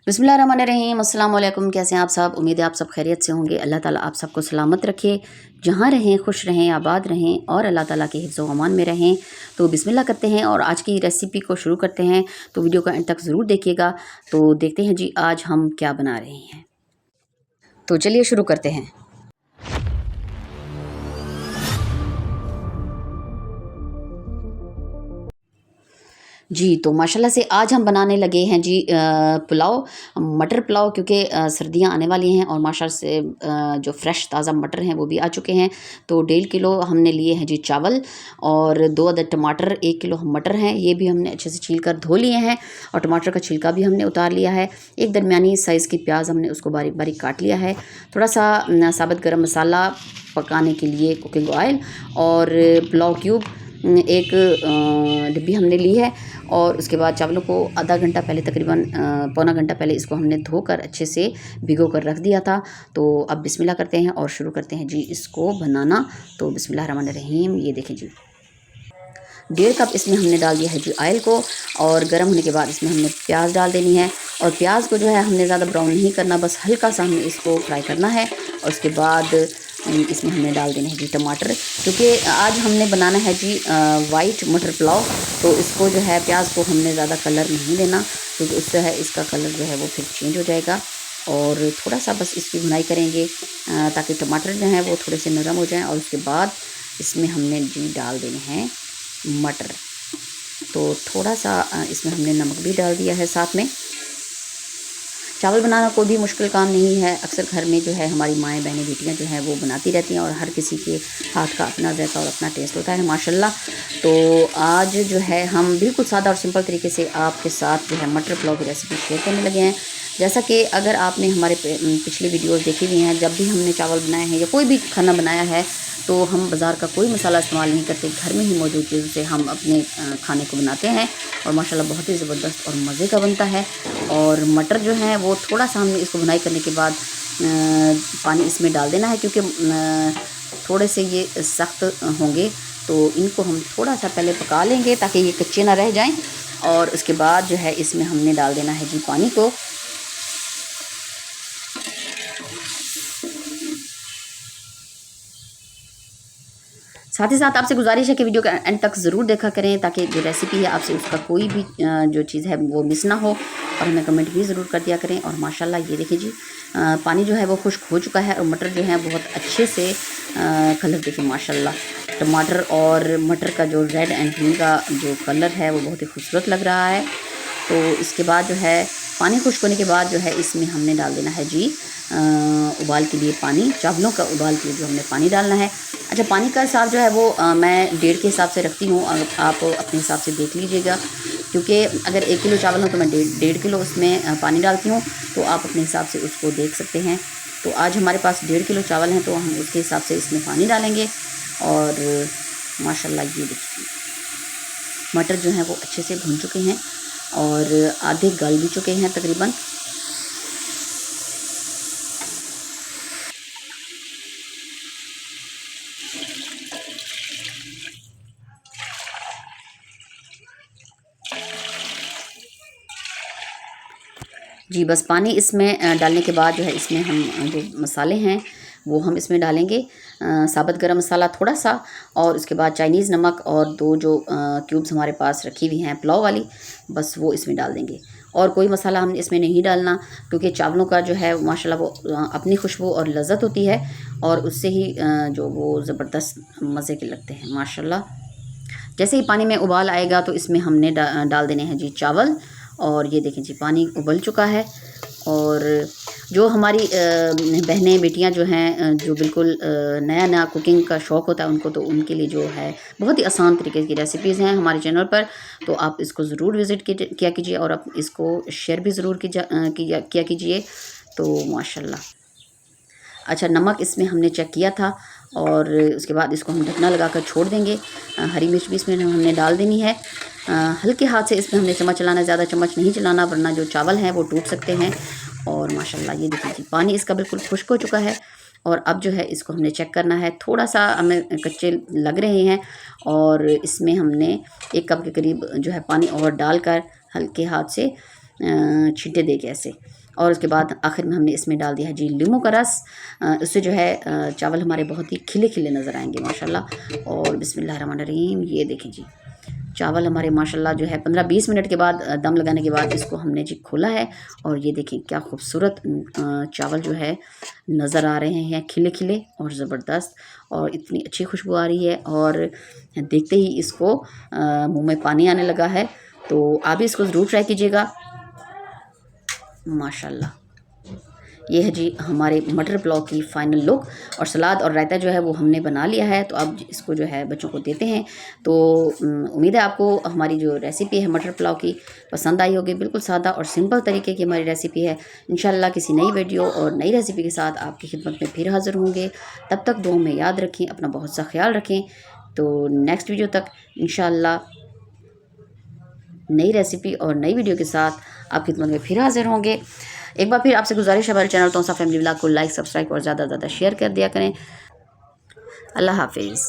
बिस्मिल्लाहिर्रहमानिर्रहीम। अस्सलाम वालेकुम। कैसे हैं आप सब? उम्मीद है आप सब खैरियत से होंगे। अल्लाह ताला आप सबको सलामत रखे, जहाँ रहें खुश रहें, आबाद रहें और अल्लाह ताला के हिफ्ज़ व अमान में रहें। तो बिस्मिल्लाह करते हैं और आज की रेसिपी को शुरू करते हैं। तो वीडियो का एंड तक ज़रूर देखिएगा। तो देखते हैं जी आज हम क्या बना रहे हैं। तो चलिए शुरू करते हैं। जी, तो माशाल्लाह से आज हम बनाने लगे हैं जी पुलाव, मटर पुलाव, क्योंकि सर्दियाँ आने वाली हैं और माशाल्लाह से जो फ़्रेश ताज़ा मटर हैं वो भी आ चुके हैं। तो 1.5 किलो हमने लिए हैं जी चावल और 2 अदद टमाटर, 1 किलो मटर हैं, ये भी हमने अच्छे से छील कर धो लिए हैं और टमाटर का छिलका भी हमने उतार लिया है। एक दरमियानी साइज़ की प्याज हमने उसको बारीक बारीक काट लिया है। थोड़ा सा साबुत गरम मसाला पकाने के लिए कुकिंग ऑयल और पुलाव क्यूब एक डिब्बी हमने ली है। और उसके बाद चावलों को आधा घंटा पहले, तकरीबन पौना घंटा पहले इसको हमने धोकर अच्छे से भिगो कर रख दिया था। तो अब बिस्मिल्लाह करते हैं और शुरू करते हैं जी इसको बनाना। तो बिस्मिल्लाहिर्रहमानिर्रहीम। ये देखें जी 1.5 कप इसमें हमने डाल दिया है जी ऑयल को और गर्म होने के बाद इसमें हमने प्याज डाल देनी है। और प्याज को जो है हमने ज़्यादा ब्राउन नहीं करना, बस हल्का सा हमने इसको फ्राई करना है। और उसके बाद इसमें हमने डाल देने हैं जी टमाटर, क्योंकि आज हमने बनाना है जी वाइट मटर पुलाव। तो इसको जो है प्याज को हमने ज़्यादा कलर नहीं देना, क्योंकि उससे है इसका कलर जो है वो फिर चेंज हो जाएगा। और थोड़ा सा बस इसकी भुनाई करेंगे ताकि टमाटर जो हैं वो थोड़े से नरम हो जाएं। और उसके बाद इसमें हमने जी डाल देने हैं मटर। तो थोड़ा सा इसमें हमने नमक भी डाल दिया है साथ में। चावल बनाना कोई भी मुश्किल काम नहीं है। अक्सर घर में जो है हमारी माएँ बहनें बेटियाँ जो हैं वो बनाती रहती हैं और हर किसी के हाथ का अपना जायका और अपना टेस्ट होता है माशाल्लाह। तो आज जो है हम बिल्कुल सादा और सिंपल तरीके से आपके साथ जो है मटर पुलाव की रेसिपी शेयर करने लगे हैं। जैसा कि अगर आपने हमारे पिछले वीडियोज़ देखी हुई हैं, जब भी हमने चावल बनाए हैं या कोई भी खाना बनाया है तो हम बाज़ार का कोई मसाला इस्तेमाल नहीं करते, घर में ही मौजूद चीज़ों से हम अपने खाने को बनाते हैं और माशाल्लाह बहुत ही ज़बरदस्त और मज़े का बनता है। और मटर जो है वो थोड़ा सा हमने इसको बुनाई करने के बाद पानी इसमें डाल देना है, क्योंकि थोड़े से ये सख्त होंगे। तो इनको हम थोड़ा सा पहले पका लेंगे ताकि ये कच्चे ना रह जाएं। और उसके बाद जो है इसमें हमने डाल देना है जी पानी को। साथ ही साथ आपसे गुजारिश है कि वीडियो का एंड तक ज़रूर देखा करें, ताकि जो रेसिपी है आपसे उसका कोई भी जो चीज़ है वो मिस ना हो। और हमें कमेंट भी ज़रूर कर दिया करें। और माशाल्लाह ये देखिए जी पानी जो है वो खुश्क हो चुका है और मटर जो है बहुत अच्छे से कलर देखिए माशाल्लाह। टमाटर और मटर का जो रेड एंड ग्रीन का जो कलर है वो बहुत ही खूबसूरत लग रहा है। तो इसके बाद जो है पानी खुश्क होने के बाद जो है इसमें हमने डाल देना है जी उबाल के लिए पानी, चावलों का उबाल के लिए जो हमने पानी डालना है। अच्छा, पानी का हिसाब जो है वो मैं 1.5 के हिसाब से रखती हूँ, आप अपने हिसाब से देख लीजिएगा, क्योंकि अगर 1 किलो चावल हो तो मैं 1.5 किलो उसमें पानी डालती हूँ। तो आप अपने हिसाब से उसको देख सकते हैं। तो आज हमारे पास 1.5 किलो चावल हैं तो हम उसके हिसाब से इसमें पानी डालेंगे। और माशाल्लाह ये देखिए मटर जो हैं वो अच्छे से भुन चुके हैं और आधे गल भी चुके हैं तकरीबन। जी बस पानी इसमें डालने के बाद जो है इसमें हम जो मसाले हैं वो हम इसमें डालेंगे। साबुत गरम मसाला थोड़ा सा और उसके बाद चाइनीज़ नमक और 2 जो क्यूब्स हमारे पास रखी हुई हैं पुलाव वाली, बस वो इसमें डाल देंगे। और कोई मसाला हमने इसमें नहीं डालना, क्योंकि चावलों का जो है माशाल्लाह वो अपनी खुशबू और लज़्ज़त होती है और उससे ही जो वो ज़बरदस्त मज़े के लगते हैं माशाल्लाह। जैसे ही पानी में उबाल आएगा तो इसमें हमने डाल देने हैं जी चावल। और ये देखें जी पानी उबल चुका है। और जो हमारी बहनें बेटियां जो हैं जो बिल्कुल नया नया कुकिंग का शौक़ होता है उनको, तो उनके लिए जो है बहुत ही आसान तरीके की रेसिपीज़ हैं हमारे चैनल पर। तो आप इसको ज़रूर विज़िट किया कीजिए और आप इसको शेयर भी ज़रूर किया कीजिए। तो माशाल्लाह। अच्छा, नमक इसमें हमने चेक किया था और उसके बाद इसको हम ढकना लगाकर छोड़ देंगे। हरी मिर्च भी इसमें हमने डाल देनी है। हल्के हाथ से इसमें हमने चम्मच चलाना है, ज़्यादा चम्मच नहीं चलाना, वरना जो चावल हैं वो टूट सकते हैं। और माशाल्लाह ये देखिए जी पानी इसका बिल्कुल खुश्क हो चुका है। और अब जो है इसको हमने चेक करना है, थोड़ा सा हमें कच्चे लग रहे हैं और इसमें हमने 1 कप के करीब जो है पानी और डालकर हल्के हाथ से छींटे दे के ऐसे। और उसके बाद आखिर में हमने इसमें डाल दिया है जी नींबू का रस। उससे जो है चावल हमारे बहुत ही खिले खिले नज़र आएंगे माशाल्लाह। और बिस्मिल्लाहिर्रहमानिर्रहीम, ये देखें जी चावल हमारे माशाल्लाह जो है 15-20 मिनट के बाद दम लगाने के बाद इसको हमने जी खोला है। और ये देखें क्या खूबसूरत चावल जो है नज़र आ रहे हैं, खिले खिले और ज़बरदस्त, और इतनी अच्छी खुशबू आ रही है। और देखते ही इसको मुंह में पानी आने लगा है। तो आप भी इसको ज़रूर ट्राई कीजिएगा माशाल्लाह। ये है जी हमारे मटर पुलाव की फ़ाइनल लुक। और सलाद और रायता जो है वो हमने बना लिया है, तो अब इसको जो है बच्चों को देते हैं। तो उम्मीद है आपको हमारी जो रेसिपी है मटर पुलाव की पसंद आई होगी। बिल्कुल सादा और सिंपल तरीके की हमारी रेसिपी है। इंशाल्लाह किसी नई वीडियो और नई रेसिपी के साथ आपकी खिदमत में फिर हाज़िर होंगे। तब तक दुआ में याद रखें, अपना बहुत सा ख्याल रखें। तो नेक्स्ट वीडियो तक इंशाल्लाह नई रेसिपी और नई वीडियो के साथ आपकी खिदमत में फिर हाज़िर होंगे। एक बार फिर आपसे गुजारिश है हमारे चैनल तोसा फैमिली व्लॉग को लाइक, सब्सक्राइब और ज़्यादा से ज़्यादा शेयर कर दिया करें। अल्लाह हाफिज़।